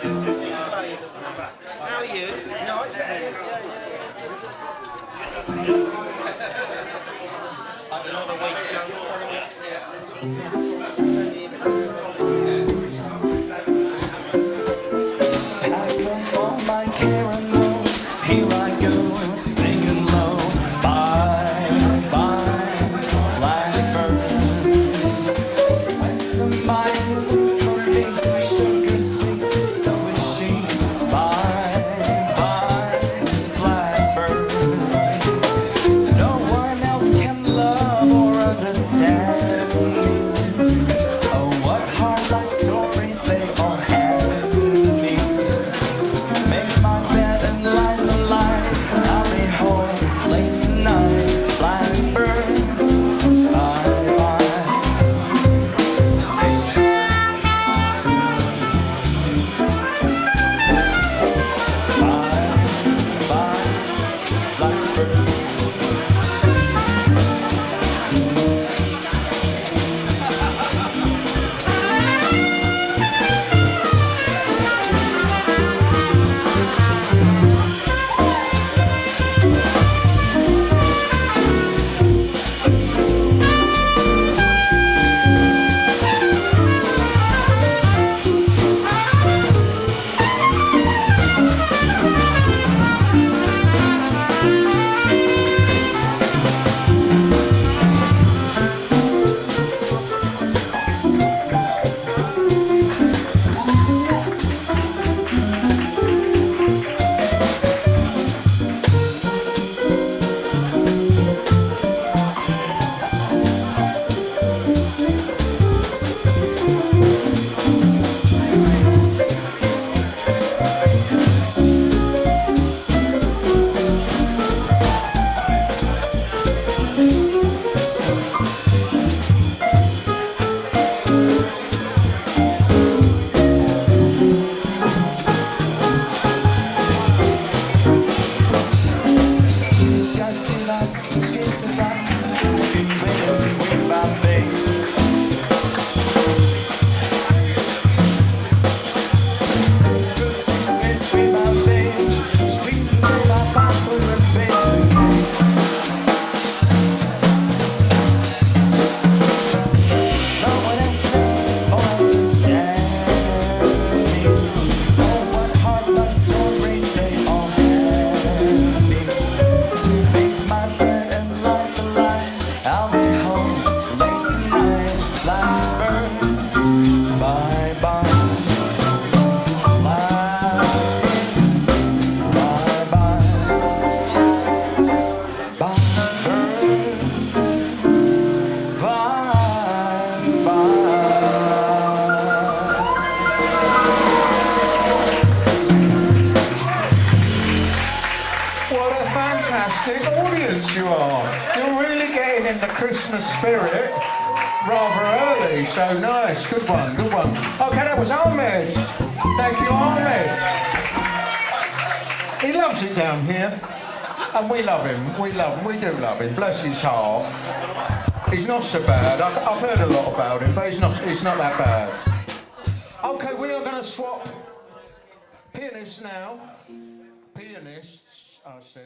How are you? Another week, Pack up all my care and woe. Here I go, singing low. Bye, bye, blackbird. When somebody waits for me, sugar sweet, so is she. Bye, bye, blackbird. No one else can love or understand me. Oh, what hard life stories they all have me. Make my bed and light the light. I'll be home late tonight. Blackbird, bye bye. Bye bye, blackbird. What a fantastic audience you are. You're really getting in the Christmas spirit rather early, so nice. Good one, good one. Okay, that was Ahmed. Thank you, Ahmed. He loves it down here, and we love him. We love him. We do love him. Bless his heart. He's not so bad. I've heard a lot about him, but he's not that bad. Okay, we are going to swap pianists now. Pianists, I said.